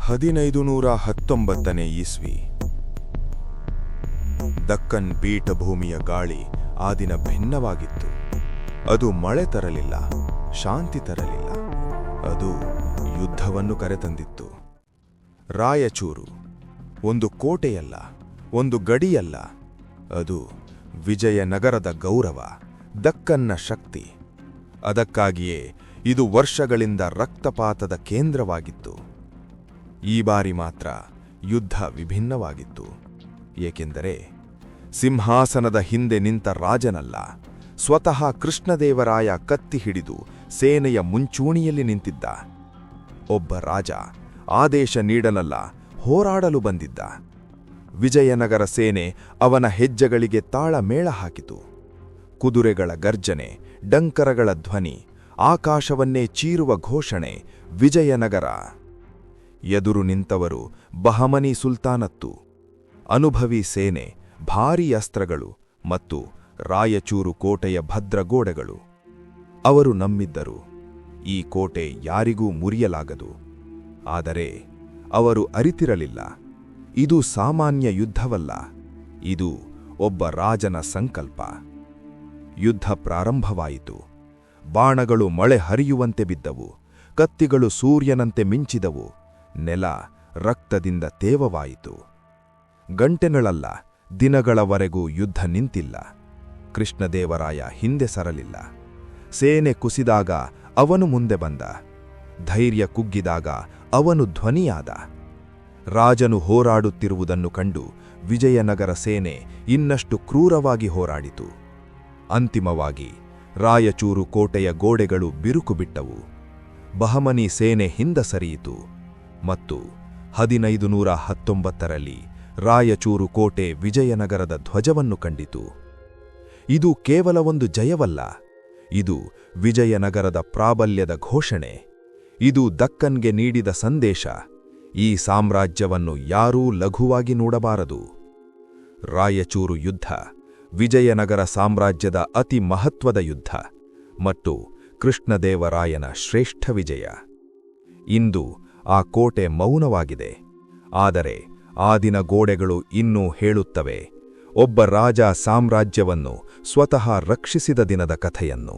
1519 ಇಸ್ವಿ. ದಕ್ಕನ್ ಪೀಠಭೂಮಿಯ ಗಾಳಿ ಆ ದಿನ ಭಿನ್ನವಾಗಿತ್ತು. ಅದು ಮಳೆ ತರಲಿಲ್ಲ, ಶಾಂತಿ ತರಲಿಲ್ಲ, ಅದು ಯುದ್ಧವನ್ನು ಕರೆತಂದಿತ್ತು. ರಾಯಚೂರು ಒಂದು ಕೋಟೆಯಲ್ಲ, ಒಂದು ಗಡಿಯಲ್ಲ, ಅದು ವಿಜಯನಗರದ ಗೌರವ, ದಕ್ಕನ್ನ ಶಕ್ತಿ. ಅದಕ್ಕಾಗಿಯೇ ಇದು ವರ್ಷಗಳಿಂದ ರಕ್ತಪಾತದ ಕೇಂದ್ರವಾಗಿತ್ತು. ಈ ಬಾರಿ ಮಾತ್ರ ಯುದ್ಧ ವಿಭಿನ್ನವಾಗಿತ್ತು. ಏಕೆಂದರೆ ಸಿಂಹಾಸನದ ಹಿಂದೆ ನಿಂತ ರಾಜನಲ್ಲ, ಸ್ವತಃ ಕೃಷ್ಣದೇವರಾಯ ಕತ್ತಿ ಹಿಡಿದು ಸೇನೆಯ ಮುಂಚೂಣಿಯಲ್ಲಿ ನಿಂತಿದ್ದ. ಒಬ್ಬ ರಾಜ ಆದೇಶ ನೀಡಲಲ್ಲ, ಹೋರಾಡಲು ಬಂದಿದ್ದ. ವಿಜಯನಗರ ಸೇನೆ ಅವನ ಹೆಜ್ಜೆಗಳಿಗೆ ತಾಳಮೇಳ ಹಾಕಿತು. ಕುದುರೆಗಳ ಗರ್ಜನೆ, ಡಂಕರಗಳ ಧ್ವನಿ, ಆಕಾಶವನ್ನೇ ಚೀರುವ ಘೋಷಣೆ, ವಿಜಯನಗರ. ಎದುರು ನಿಂತವರು ಬಹಮನಿ ಸುಲ್ತಾನತ್ತು, ಅನುಭವಿ ಸೇನೆ, ಭಾರೀ ಅಸ್ತ್ರಗಳು ಮತ್ತು ರಾಯಚೂರು ಕೋಟೆಯ ಭದ್ರಗೋಡೆಗಳು. ಅವರು ನಂಬಿದ್ದರು, ಈ ಕೋಟೆ ಯಾರಿಗೂ ಮುರಿಯಲಾಗದು. ಆದರೆ ಅವರು ಅರಿತಿರಲಿಲ್ಲ, ಇದು ಸಾಮಾನ್ಯ ಯುದ್ಧವಲ್ಲ, ಇದು ಒಬ್ಬ ರಾಜನ ಸಂಕಲ್ಪ. ಯುದ್ಧ ಪ್ರಾರಂಭವಾಯಿತು. ಬಾಣಗಳು ಮಳೆ ಹರಿಯುವಂತೆ ಬಿದ್ದವು, ಕತ್ತಿಗಳು ಸೂರ್ಯನಂತೆ ಮಿಂಚಿದವು, ನೆಲ ರಕ್ತದಿಂದ ತೇವವಾಯಿತು. ಗಂಟೆಗಳಲ್ಲ, ದಿನಗಳವರೆಗೂ ಯುದ್ಧ ನಿಂತಿಲ್ಲ. ಕೃಷ್ಣದೇವರಾಯ ಹಿಂದೆ ಸರಲಿಲ್ಲ. ಸೇನೆ ಕುಸಿದಾಗ ಅವನು ಮುಂದೆ ಬಂದ, ಧೈರ್ಯ ಕುಗ್ಗಿದಾಗ ಅವನು ಧ್ವನಿಯಾದ. ರಾಜನು ಹೋರಾಡುತ್ತಿರುವುದನ್ನು ಕಂಡು ವಿಜಯನಗರ ಸೇನೆ ಇನ್ನಷ್ಟು ಕ್ರೂರವಾಗಿ ಹೋರಾಡಿತು. ಅಂತಿಮವಾಗಿ ರಾಯಚೂರು ಕೋಟೆಯ ಗೋಡೆಗಳು ಬಿರುಕು ಬಿಟ್ಟವು. ಬಹಮನಿ ಸೇನೆ ಹಿಂದ ಸರಿಯಿತು ಮತ್ತು 1519ರಲ್ಲಿ ರಾಯಚೂರು ಕೋಟೆ ವಿಜಯನಗರದ ಧ್ವಜವನ್ನು ಕಂಡಿತು. ಇದು ಕೇವಲ ಒಂದು ಜಯವಲ್ಲ, ಇದು ವಿಜಯನಗರದ ಪ್ರಾಬಲ್ಯದ ಘೋಷಣೆ. ಇದು ದಕ್ಕನ್ಗೆ ನೀಡಿದ ಸಂದೇಶ, ಈ ಸಾಮ್ರಾಜ್ಯವನ್ನು ಯಾರೂ ಲಘುವಾಗಿ ನೋಡಬಾರದು. ರಾಯಚೂರು ಯುದ್ಧ ವಿಜಯನಗರ ಸಾಮ್ರಾಜ್ಯದ ಅತಿ ಮಹತ್ವದ ಯುದ್ಧ ಮತ್ತು ಕೃಷ್ಣದೇವರಾಯನ ಶ್ರೇಷ್ಠ ವಿಜಯ. ಇಂದು ಆ ಕೋಟೆ ಮೌನವಾಗಿದೆ, ಆದರೆ ಆ ದಿನ ಗೋಡೆಗಳು ಇನ್ನೂ ಹೇಳುತ್ತವೆ, ಒಬ್ಬ ರಾಜ ಸಾಮ್ರಾಜ್ಯವನ್ನು ಸ್ವತಃ ರಕ್ಷಿಸಿದ ದಿನದ ಕಥೆಯನ್ನು.